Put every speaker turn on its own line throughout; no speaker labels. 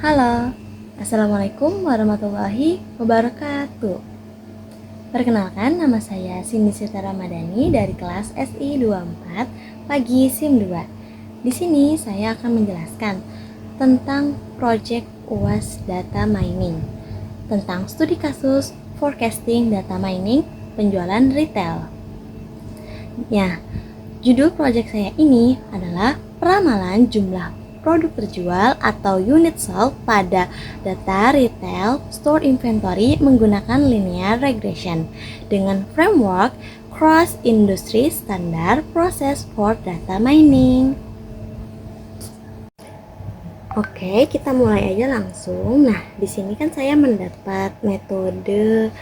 Halo, Assalamualaikum warahmatullahi wabarakatuh. Perkenalkan, nama saya Cindy Sita Ramadhani dari kelas SI 24 Pagi SIM 2. Di sini saya akan menjelaskan tentang proyek UAS Data Mining, tentang studi kasus forecasting data mining penjualan retail. Ya, judul proyek saya ini adalah peramalan jumlah produk terjual atau unit sold pada data retail store inventory menggunakan linear regression dengan framework cross industry standard process for data mining. Oke, kita mulai aja langsung. Nah, di sini kan saya mendapat metode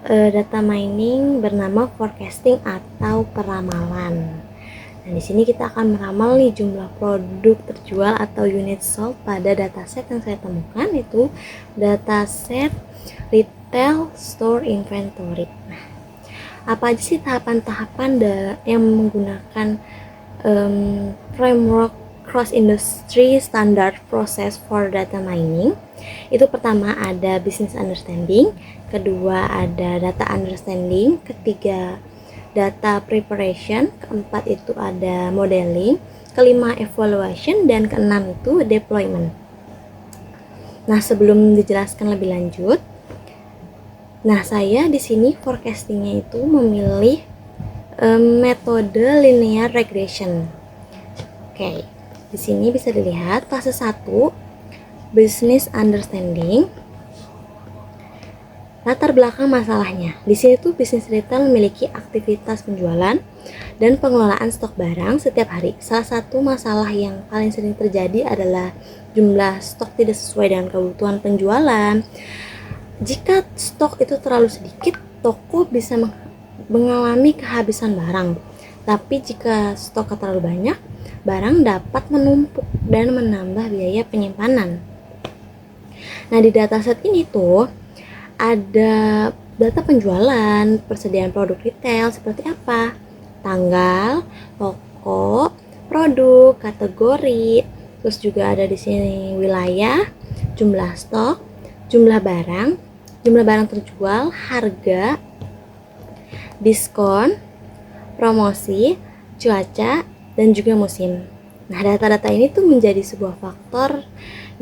data mining bernama forecasting atau peramalan. Nah, di sini kita akan meramal nih jumlah produk terjual atau unit sold pada dataset yang saya temukan, itu dataset retail store inventory. Nah, apa aja sih tahapan-tahapan yang menggunakan framework cross industry standard process for data mining? Itu pertama ada business understanding, kedua ada data understanding, ketiga data preparation, keempat itu ada modeling, kelima evaluation, dan keenam itu deployment. Nah, sebelum dijelaskan lebih lanjut, saya di sini forecastingnya itu memilih metode linear regression. Oke, di sini bisa dilihat fase 1 business understanding. Latar belakang masalahnya, di sini tuh bisnis retail memiliki aktivitas penjualan dan pengelolaan stok barang setiap hari. Salah satu masalah yang paling sering terjadi adalah jumlah stok tidak sesuai dengan kebutuhan penjualan. Jika stok itu terlalu sedikit, toko bisa mengalami kehabisan barang. Tapi jika stok terlalu banyak, barang dapat menumpuk dan menambah biaya penyimpanan. Nah, di dataset ini tuh ada data penjualan, persediaan produk retail seperti apa, tanggal, toko, produk, kategori, terus juga ada di sini wilayah, jumlah stok, jumlah barang terjual, harga, diskon, promosi, cuaca, dan juga musim. Nah, data-data ini tuh menjadi sebuah faktor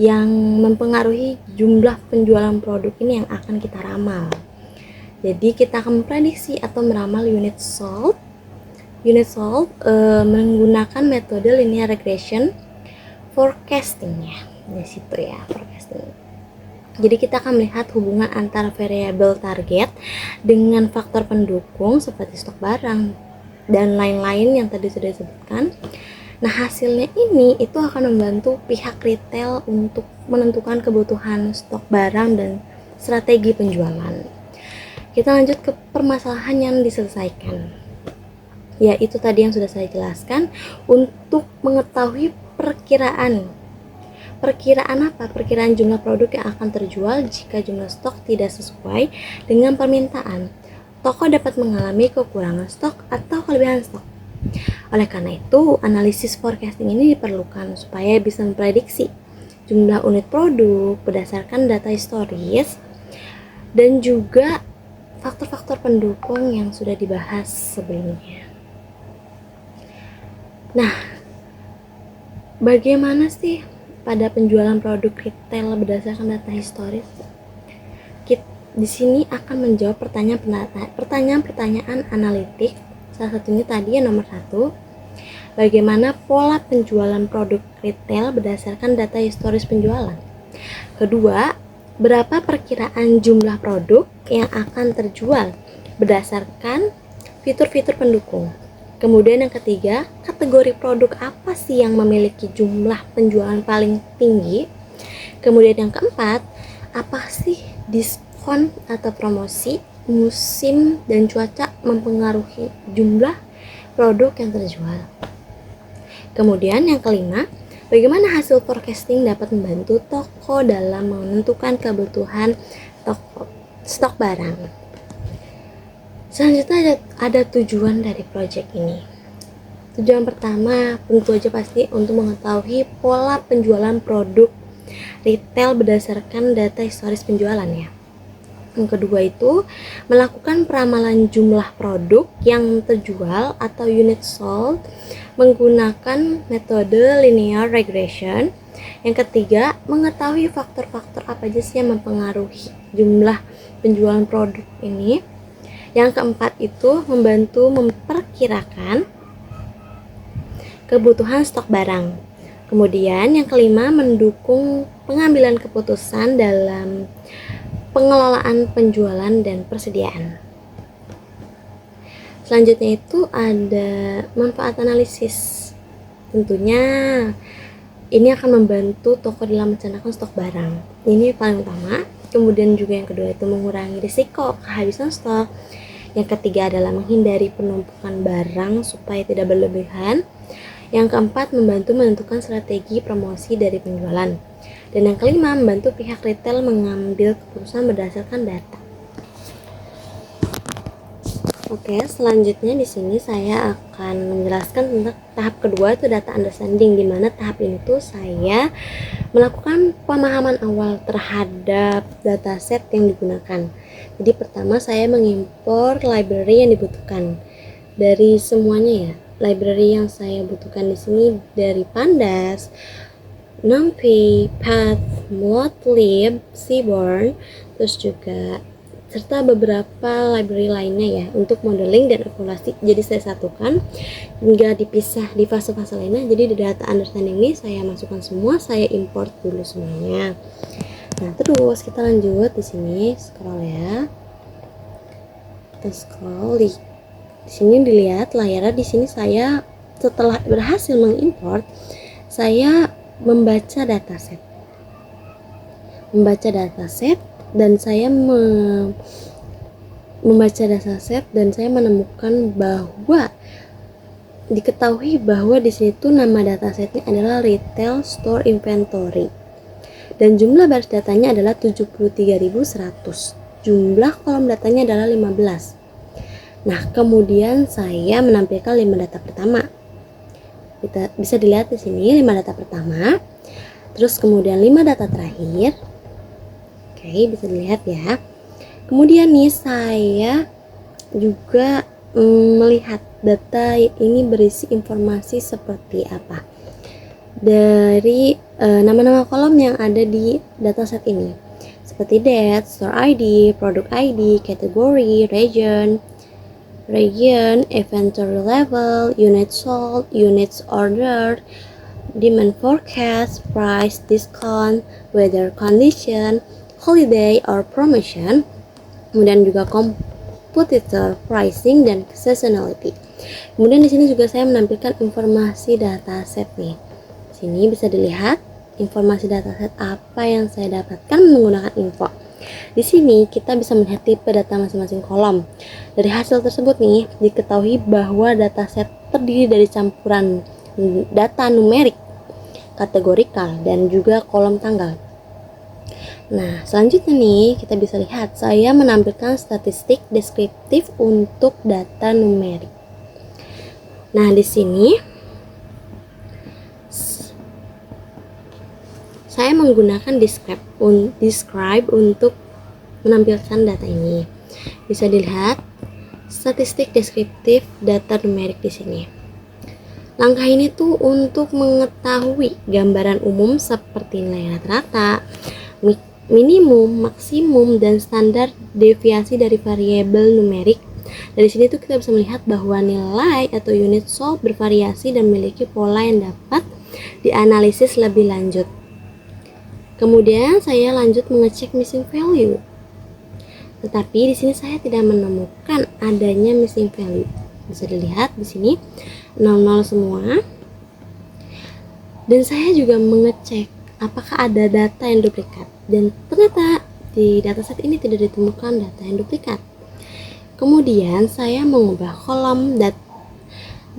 yang mempengaruhi jumlah penjualan produk ini yang akan kita ramal. Jadi kita akan memprediksi atau meramal unit sold menggunakan metode linear regression forecasting ya. Di situ ya, forecasting. Jadi kita akan melihat hubungan antara variabel target dengan faktor pendukung seperti stok barang dan lain-lain yang tadi sudah disebutkan. Nah, hasilnya ini itu akan membantu pihak retail untuk menentukan kebutuhan stok barang dan strategi penjualan. Kita lanjut ke permasalahan yang diselesaikan. Ya, itu tadi yang sudah saya jelaskan untuk mengetahui perkiraan apa? Perkiraan jumlah produk yang akan terjual jika jumlah stok tidak sesuai dengan permintaan. Toko dapat mengalami kekurangan stok atau kelebihan stok. Oleh karena itu, analisis forecasting ini diperlukan supaya bisa memprediksi jumlah unit produk berdasarkan data historis dan juga faktor-faktor pendukung yang sudah dibahas sebelumnya. Nah, bagaimana sih pada penjualan produk retail berdasarkan data historis? Di sini akan menjawab pertanyaan-pertanyaan analitik. Salah satunya tadi yang nomor 1, bagaimana pola penjualan produk retail berdasarkan data historis penjualan. Kedua, berapa perkiraan jumlah produk yang akan terjual berdasarkan fitur-fitur pendukung. Kemudian yang ketiga, kategori produk apa sih yang memiliki jumlah penjualan paling tinggi. Kemudian yang keempat, apa sih diskon atau promosi, musim, dan cuaca mempengaruhi jumlah produk yang terjual. Kemudian yang kelima, bagaimana hasil forecasting dapat membantu toko dalam menentukan kebutuhan stok barang. Selanjutnya ada tujuan dari proyek ini. Tujuan pertama tentu aja pasti untuk mengetahui pola penjualan produk retail berdasarkan data historis penjualan ya. Yang kedua itu melakukan peramalan jumlah produk yang terjual atau unit sold menggunakan metode linear regression. Yang ketiga, mengetahui faktor-faktor apa aja sih yang mempengaruhi jumlah penjualan produk ini. Yang keempat itu membantu memperkirakan kebutuhan stok barang. Kemudian yang kelima, mendukung pengambilan keputusan dalam pengelolaan penjualan dan persediaan. Selanjutnya itu ada manfaat analisis. Tentunya ini akan membantu toko dalam mencanangkan stok barang. Ini paling utama. Kemudian juga yang kedua itu mengurangi risiko kehabisan stok. Yang ketiga adalah menghindari penumpukan barang supaya tidak berlebihan. Yang keempat, membantu menentukan strategi promosi dari penjualan. Dan yang kelima, membantu pihak retail mengambil keputusan berdasarkan data. Oke, selanjutnya di sini saya akan menjelaskan tentang tahap kedua itu data understanding, di mana tahap ini tuh saya melakukan pemahaman awal terhadap dataset yang digunakan. Jadi pertama saya mengimpor library yang dibutuhkan dari semuanya ya. Library yang saya butuhkan di sini dari Pandas, NumPy, Path, Matplotlib, Seaborn, terus juga serta beberapa library lainnya ya untuk modeling dan evaluasi. Jadi saya satukan hingga dipisah di fase-fase lainnya. Jadi di data understanding ini saya masukkan semua, saya import dulu semuanya. Nah, terus kita lanjut di sini scroll ya. Kita scroll di sini dilihat layarnya. Di sini saya setelah berhasil mengimport, saya membaca dataset dan saya membaca dataset dan saya menemukan bahwa diketahui bahwa di sini tuh nama datasetnya adalah retail store inventory dan jumlah baris datanya adalah 73.100. Jumlah kolom datanya adalah 15. Nah, kemudian saya menampilkan 5 data pertama. Kita bisa dilihat di sini 5 data pertama. Terus kemudian 5 data terakhir. Oke, bisa dilihat ya. Kemudian nih saya juga melihat data ini berisi informasi seperti apa dari nama-nama kolom yang ada di dataset ini, seperti date, store ID, product ID, category, region, inventory level, unit sold, units ordered, demand forecast, price, discount, weather condition, holiday or promotion, kemudian juga competitor pricing dan seasonality. Kemudian di sini juga saya menampilkan informasi dataset nih. Di sini bisa dilihat informasi dataset apa yang saya dapatkan menggunakan info. Di sini kita bisa melihat tipe data masing-masing kolom. Dari hasil tersebut nih, diketahui bahwa dataset terdiri dari campuran data numerik, kategorikal, dan juga kolom tanggal. Nah, selanjutnya nih kita bisa lihat saya menampilkan statistik deskriptif untuk data numerik. Nah, di sini saya menggunakan describe untuk menampilkan data ini. Bisa dilihat statistik deskriptif data numerik di sini. Langkah ini tuh untuk mengetahui gambaran umum seperti nilai rata-rata, minimum, maksimum, dan standar deviasi dari variabel numerik. Dari sini tuh kita bisa melihat bahwa nilai atau unit sold bervariasi dan memiliki pola yang dapat dianalisis lebih lanjut. Kemudian saya lanjut mengecek missing value. Tetapi di sini saya tidak menemukan adanya missing value. Bisa dilihat di sini 00 semua. Dan saya juga mengecek apakah ada data yang duplikat. Dan ternyata di dataset ini tidak ditemukan data yang duplikat. Kemudian saya mengubah kolom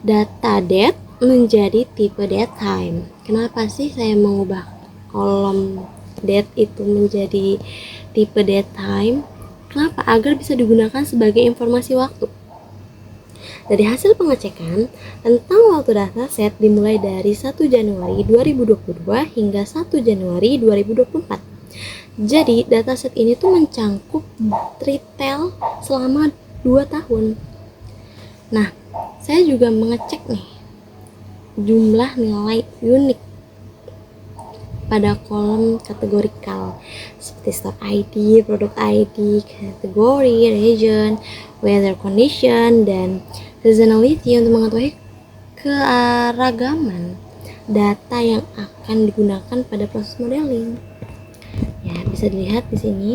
data date menjadi tipe date time. Kenapa sih saya mengubah kolom date itu menjadi tipe date time? Kenapa? Agar bisa digunakan sebagai informasi waktu. Dari hasil pengecekan tentang waktu dataset dimulai dari 1 Januari 2022 hingga 1 Januari 2024. Jadi dataset ini tuh mencangkup retail selama 2 tahun. Nah, saya juga mengecek nih jumlah nilai unik pada kolom kategorikal seperti stock ID, produk ID, kategori, region, weather condition, dan seasonality untuk mengetahui keragaman data yang akan digunakan pada proses modeling. Ya, bisa dilihat di sini.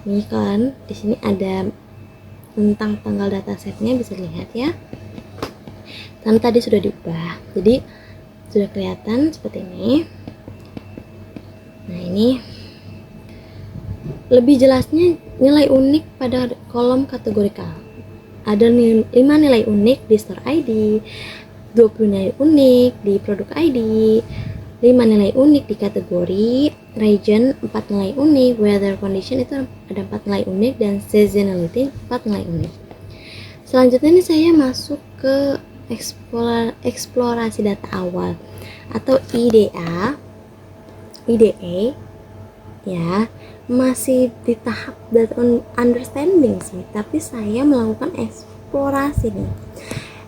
Ini kan di sini ada tentang tanggal datasetnya, bisa dilihat ya. Karena tadi sudah diubah. Jadi sudah kelihatan seperti ini. Nah, ini lebih jelasnya nilai unik pada kolom kategorikal. Ada 5 nilai unik di store ID, 20 nilai unik di produk ID, 5 nilai unik di kategori, region 4 nilai unik, weather condition itu ada 4 nilai unik, dan seasonality 4 nilai unik. Selanjutnya ini saya masuk ke eksplorasi data awal atau IDA. IDA ya, masih di tahap data understanding sih, tapi saya melakukan eksplorasi nih,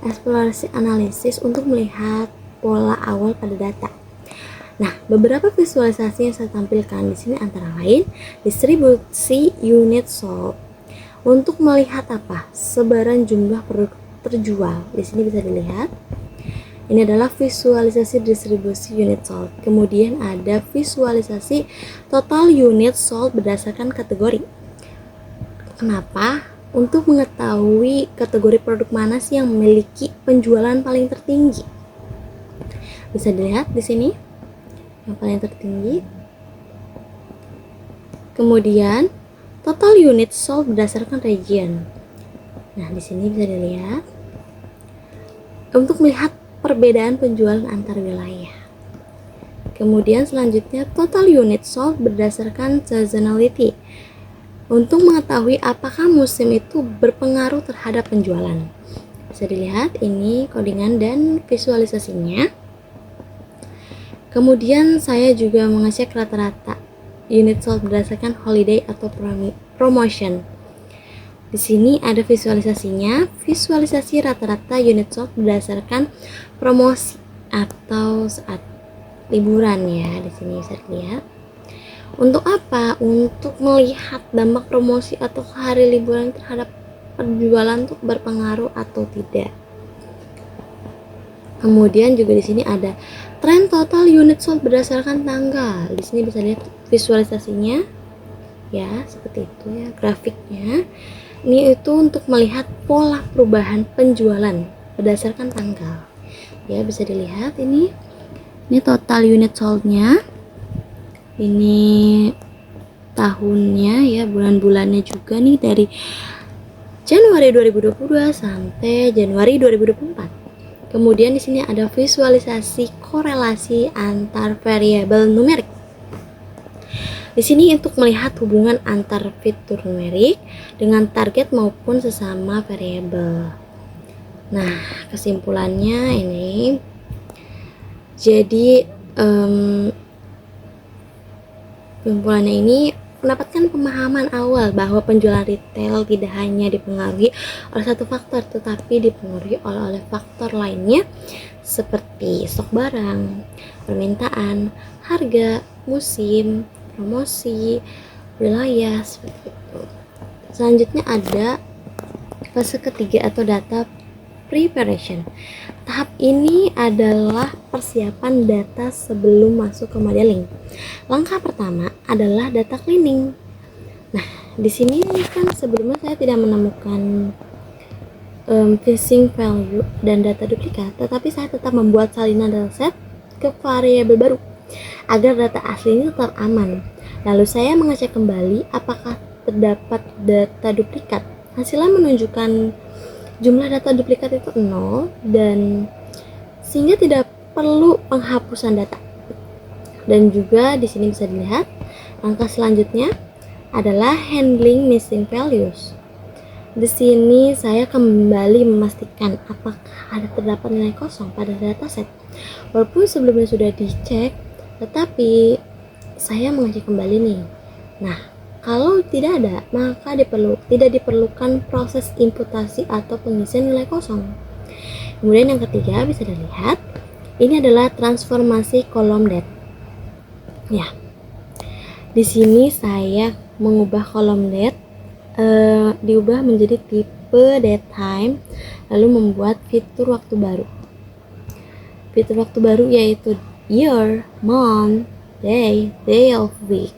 eksplorasi analisis untuk melihat pola awal pada data. Nah, beberapa visualisasi yang saya tampilkan di sini antara lain distribusi unit sold untuk melihat apa? Sebaran jumlah produk terjual. Di sini bisa dilihat. Ini adalah visualisasi distribusi unit sold. Kemudian ada visualisasi total unit sold berdasarkan kategori. Kenapa? Untuk mengetahui kategori produk mana sih yang memiliki penjualan paling tertinggi. Bisa dilihat di sini yang paling tertinggi. Kemudian total unit sold berdasarkan region. Nah, di sini bisa dilihat untuk melihat perbedaan penjualan antar wilayah. Kemudian selanjutnya total unit sold berdasarkan seasonality untuk mengetahui apakah musim itu berpengaruh terhadap penjualan. Bisa dilihat ini codingan dan visualisasinya. Kemudian saya juga mengecek rata-rata unit sold berdasarkan holiday atau promotion. Di sini ada visualisasinya, visualisasi rata-rata unit sold berdasarkan promosi atau saat liburan ya. Di sini bisa dilihat. Untuk apa? Untuk melihat dampak promosi atau hari liburan terhadap penjualan untuk berpengaruh atau tidak. Kemudian juga di sini ada tren total unit sold berdasarkan tanggal. Di sini bisa lihat visualisasinya ya, seperti itu ya grafiknya. Ini itu untuk melihat pola perubahan penjualan berdasarkan tanggal. Ya, bisa dilihat ini total unit sold-nya. Ini tahunnya ya, bulan-bulannya juga nih dari Januari 2022 sampai Januari 2024. Kemudian di sini ada visualisasi korelasi antar variabel numerik. Di sini untuk melihat hubungan antar fitur numerik dengan target maupun sesama variabel. Nah, kesimpulannya ini, jadi kesimpulannya ini mendapatkan pemahaman awal bahwa penjualan retail tidak hanya dipengaruhi oleh satu faktor, tetapi dipengaruhi oleh faktor lainnya seperti stok barang, permintaan, harga, musim, promosi, wilayah, seperti itu. Selanjutnya ada fase ketiga atau data preparation. Tahap ini adalah persiapan data sebelum masuk ke modeling. Langkah pertama adalah data cleaning. Nah, di sini kan sebelumnya saya tidak menemukan missing value dan data duplikat, tetapi saya tetap membuat salinan dataset ke variabel baru agar data asli ini tetap aman. Lalu saya mengecek kembali apakah terdapat data duplikat. Hasilnya menunjukkan jumlah data duplikat itu 0 dan sehingga tidak perlu penghapusan data. Dan juga di sini bisa dilihat langkah selanjutnya adalah handling missing values. Di sini saya kembali memastikan apakah ada terdapat nilai kosong pada dataset. Walaupun sebelumnya sudah dicek, tetapi saya mengecek kembali nih. Nah, kalau tidak ada, maka tidak diperlukan proses imputasi atau pengisian nilai kosong. Kemudian yang ketiga bisa dilihat, ini adalah transformasi kolom data. Ya, di sini saya mengubah kolom data diubah menjadi tipe datetime, lalu membuat fitur waktu baru. Fitur waktu baru yaitu year, month, day of week.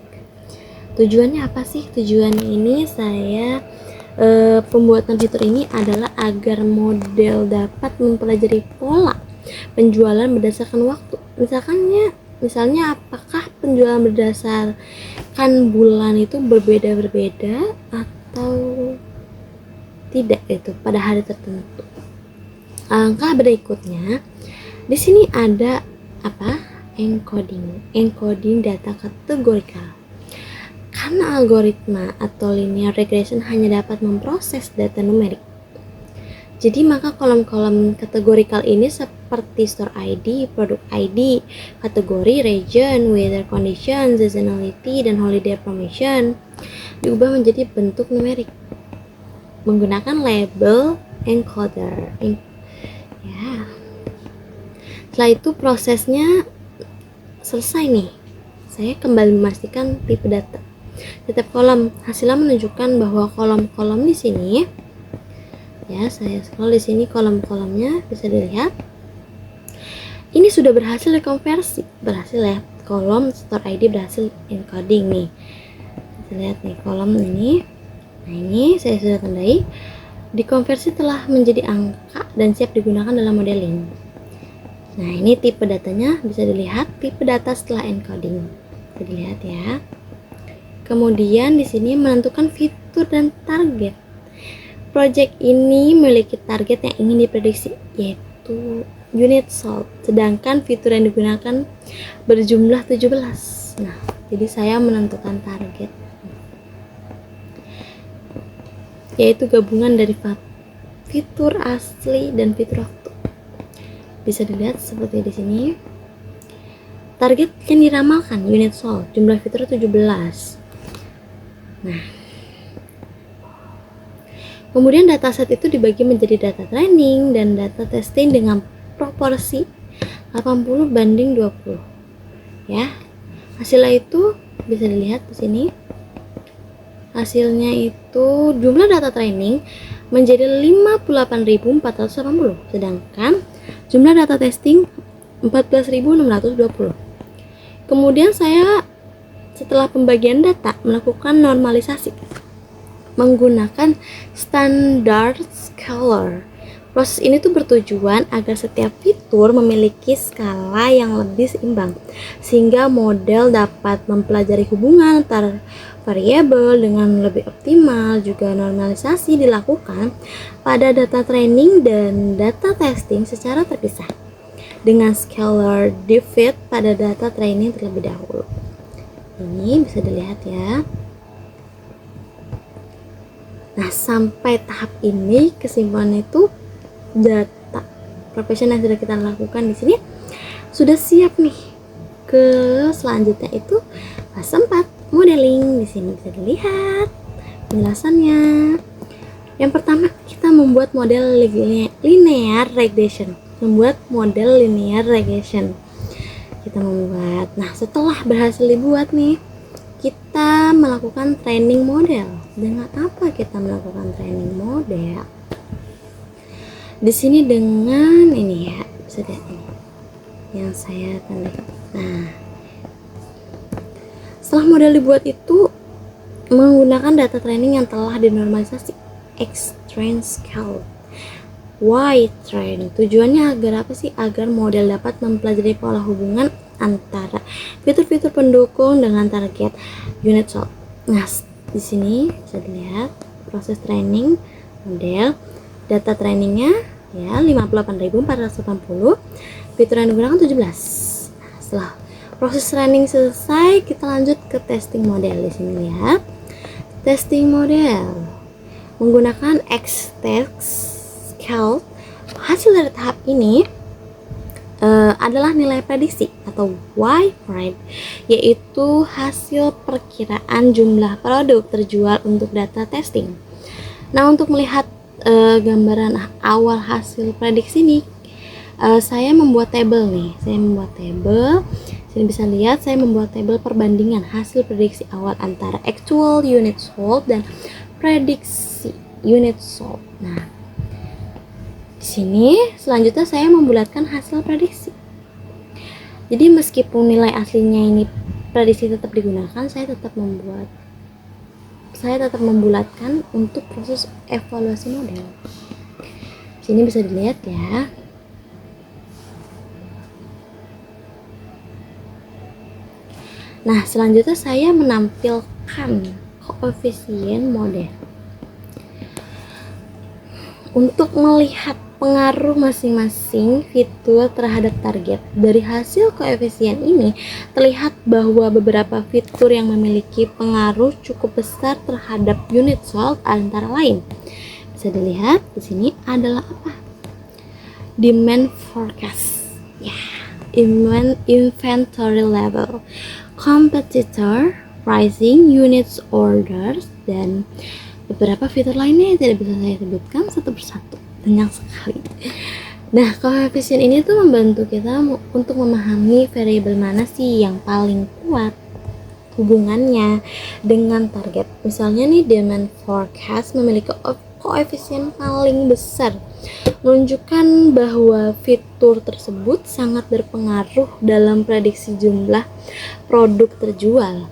Tujuannya apa sih? Tujuannya ini saya pembuatan fitur ini adalah agar model dapat mempelajari pola penjualan berdasarkan waktu. Misalnya apakah penjualan berdasarkan bulan itu berbeda-berbeda atau tidak itu pada hari tertentu. Langkah berikutnya, di sini ada apa? Encoding data kategorikal. Karena algoritma atau linear regression hanya dapat memproses data numerik, jadi maka kolom-kolom kategorikal ini seperti store ID, product ID, kategori, region, weather condition, seasonality, dan holiday information diubah menjadi bentuk numerik menggunakan label encoder. Ya. Setelah itu prosesnya selesai nih. Saya kembali memastikan tipe data. Setiap kolom hasilnya menunjukkan bahwa kolom-kolom di sini, ya saya scroll di sini kolom-kolomnya bisa dilihat. Ini sudah berhasil dikonversi, berhasil ya. Kolom store ID berhasil encoding nih. Kita lihat nih kolom ini. Nah ini saya sudah tandai. Dikonversi telah menjadi angka dan siap digunakan dalam modeling. Nah ini tipe datanya bisa dilihat, tipe data setelah encoding. Bisa dilihat ya. Kemudian di sini menentukan fitur dan target. Project ini memiliki target yang ingin diprediksi, yaitu unit sold, sedangkan fitur yang digunakan berjumlah 17. Nah, jadi saya menentukan target, yaitu gabungan dari fitur asli dan fitur waktu. Bisa dilihat seperti di sini. Target yang diramalkan unit sold, jumlah fitur 17. Nah, kemudian dataset itu dibagi menjadi data training dan data testing dengan proporsi 80:20. Ya. Hasilnya itu bisa dilihat di sini. Hasilnya itu jumlah data training menjadi 58.480, sedangkan jumlah data testing 14.620. Kemudian saya setelah pembagian data melakukan normalisasi menggunakan standard scalar. Proses ini tuh bertujuan agar setiap fitur memiliki skala yang lebih seimbang, sehingga model dapat mempelajari hubungan antar variabel dengan lebih optimal. Juga normalisasi dilakukan pada data training dan data testing secara terpisah, dengan scalar divide pada data training terlebih dahulu. Ini bisa dilihat ya. Nah, sampai tahap ini kesimpulan itu data profesional yang sudah kita lakukan di sini sudah siap nih ke selanjutnya, itu fase 4 modeling. Di sini bisa dilihat penjelasannya. Yang pertama, kita membuat model linear regression. Kita membuat. Nah, setelah berhasil dibuat nih, kita melakukan training model. Dengan apa kita melakukan training model? Di sini dengan ini ya, bisa lihat ini yang saya tanda. Nah, setelah model dibuat itu menggunakan data training yang telah dinormalisasi, X-train scale, Y-train. Tujuannya agar apa sih? Agar model dapat mempelajari pola hubungan antara fitur-fitur pendukung dengan target unit sold. Nah, di sini bisa dilihat proses training model. Data trainingnya ya 58.480, fitur yang digunakan 17. Nah, setelah proses training selesai, kita lanjut ke testing model. Di sini lihat testing model. Menggunakan X-Text Scale, hasil dari tahap ini adalah nilai prediksi atau Y prime, yaitu hasil perkiraan jumlah produk terjual untuk data testing. Nah, untuk melihat gambaran awal hasil prediksi ini, saya membuat tabel nih. Sini bisa lihat saya membuat tabel perbandingan hasil prediksi awal antara actual unit sold dan prediksi unit sold. Nah, di sini selanjutnya saya membulatkan hasil prediksi. Jadi meskipun nilai aslinya ini prediksi tetap digunakan, saya tetap membulatkan untuk proses evaluasi model. Sini bisa dilihat ya. Nah, selanjutnya saya menampilkan koefisien model untuk melihat pengaruh masing-masing fitur terhadap target. Dari hasil koefisien ini terlihat bahwa beberapa fitur yang memiliki pengaruh cukup besar terhadap unit sold antara lain. Bisa dilihat di sini adalah apa? Demand forecast, inventory level, competitor pricing, units orders, dan beberapa fitur lainnya yang tidak bisa saya sebutkan satu persatu, banyak sekali. Nah, koefisien ini tuh membantu kita untuk memahami variabel mana sih yang paling kuat hubungannya dengan target. Misalnya nih, demand forecast memiliki koefisien paling besar, menunjukkan bahwa fitur tersebut sangat berpengaruh dalam prediksi jumlah produk terjual.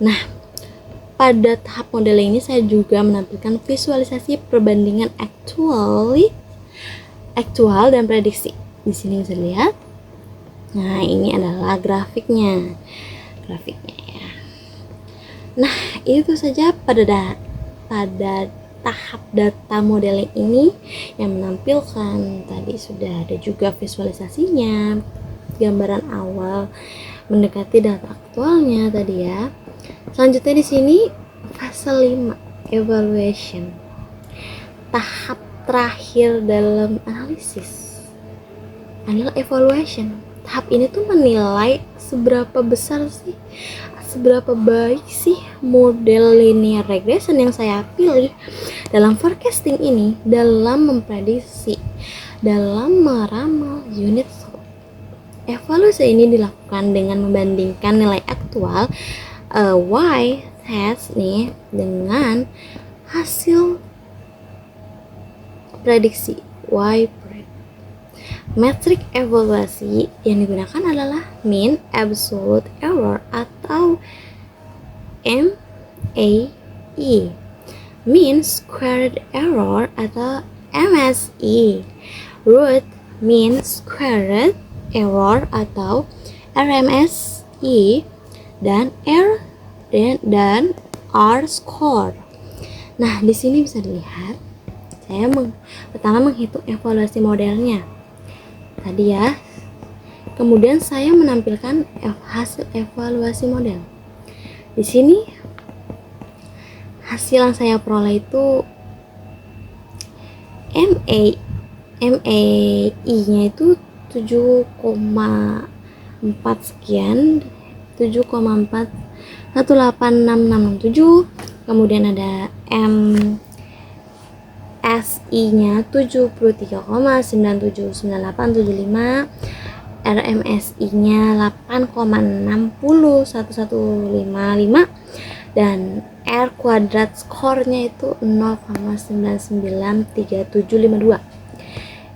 Nah, pada tahap model ini saya juga menampilkan visualisasi perbandingan aktual dan prediksi. Di sini bisa lihat. Nah, ini adalah grafiknya ya. Nah, itu saja pada tahap data modeling ini yang menampilkan tadi sudah ada juga visualisasinya, gambaran awal mendekati data aktualnya tadi ya. Selanjutnya di sini fase 5, evaluation. Tahap terakhir dalam analisis adalah evaluation. Tahap ini tuh menilai seberapa baik sih model linear regression yang saya pilih dalam forecasting ini, dalam memprediksi, dalam meramal unit sold. Evaluasi ini dilakukan dengan membandingkan nilai aktual Y test nih dengan hasil prediksi Y prime. Metrik evaluasi yang digunakan adalah mean absolute error atau MAE, mean squared error atau MSE, root mean squared error atau RMSE, dan R score. Nah, di sini bisa dilihat saya pertama menghitung evaluasi modelnya tadi ya. Kemudian saya menampilkan hasil evaluasi model. Di sini hasil yang saya peroleh itu MAE-nya itu 7,4 sekian, 7,4186667. Kemudian ada MSI-nya 73,979875, RMSI-nya 8,60155, dan R kuadrat skornya itu 0,993752.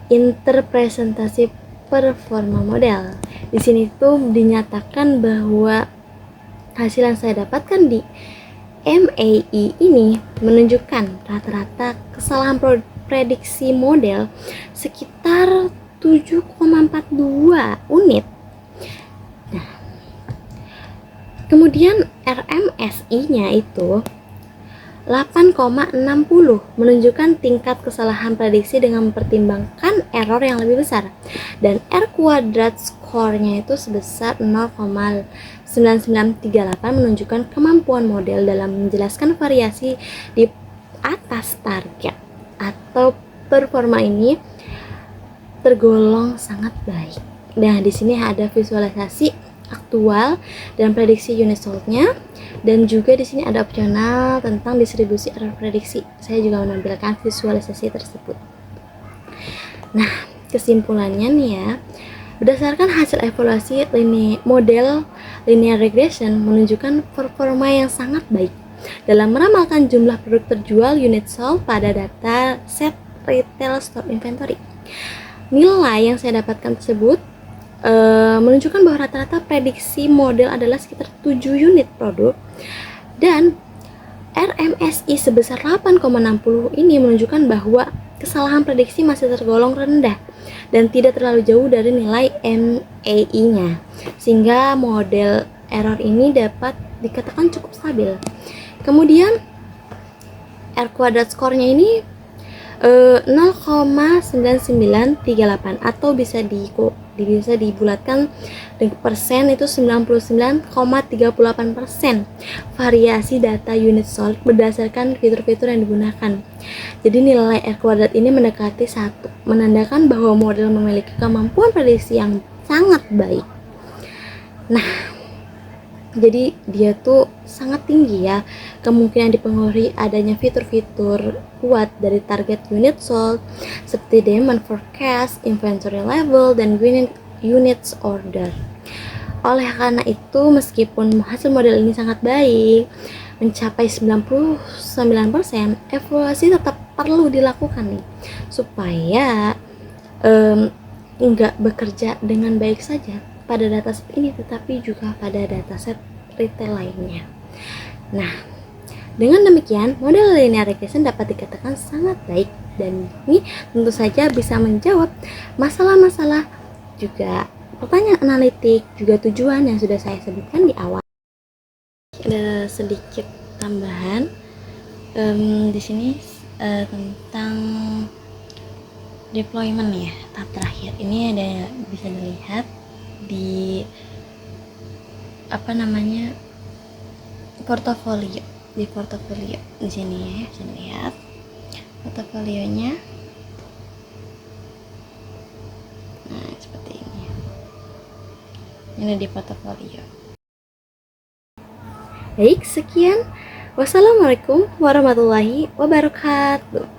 Interpresentasi performa model. Di sini tuh dinyatakan bahwa hasil yang saya dapatkan di MAE ini menunjukkan rata-rata kesalahan prediksi model sekitar 7,42 unit. Nah, kemudian RMSI-nya itu 8,60, menunjukkan tingkat kesalahan prediksi dengan mempertimbangkan error yang lebih besar, dan R kuadrat skornya itu sebesar 0,9938, menunjukkan kemampuan model dalam menjelaskan variasi di atas target atau performa ini tergolong sangat baik. Nah, di sini ada visualisasi aktual dan prediksi unit sold-nya, dan juga di sini ada opsional tentang distribusi error prediksi. Saya juga menampilkan visualisasi tersebut. Nah, kesimpulannya nih ya, berdasarkan hasil evaluasi model linear regression menunjukkan performa yang sangat baik dalam meramalkan jumlah produk terjual unit sold pada data set retail store inventory. Nilai yang saya dapatkan tersebut menunjukkan bahwa rata-rata prediksi model adalah sekitar 7 unit produk, dan RMSI sebesar 8,60 ini menunjukkan bahwa kesalahan prediksi masih tergolong rendah dan tidak terlalu jauh dari nilai MAI-nya, sehingga model error ini dapat dikatakan cukup stabil. Kemudian R kuadrat skornya ini 0,9938 atau bisa dibulatkan dengan persen itu 99,38% variasi data unit sold berdasarkan fitur-fitur yang digunakan. Jadi nilai R kuadrat ini mendekati 1, menandakan bahwa model memiliki kemampuan prediksi yang sangat baik. Nah, jadi dia tuh sangat tinggi ya kemungkinan dipengaruhi adanya fitur-fitur kuat dari target unit sold seperti demand forecast, inventory level, dan units order. Oleh karena itu, meskipun hasil model ini sangat baik, mencapai 99%, evaluasi tetap perlu dilakukan nih supaya nggak bekerja dengan baik saja pada dataset ini, tetapi juga pada dataset retail lainnya. Nah, dengan demikian, model linear regression dapat dikatakan sangat baik, dan ini tentu saja bisa menjawab masalah-masalah juga pertanyaan analitik, juga tujuan yang sudah saya sebutkan di awal. Ada sedikit tambahan di sini tentang deployment ya, tahap terakhir. Ini ada bisa dilihat di portofolio, di sini ya, bisa lihat portofolionya. Nah, seperti ini di portofolio. Baik, sekian. Wassalamualaikum warahmatullahi wabarakatuh.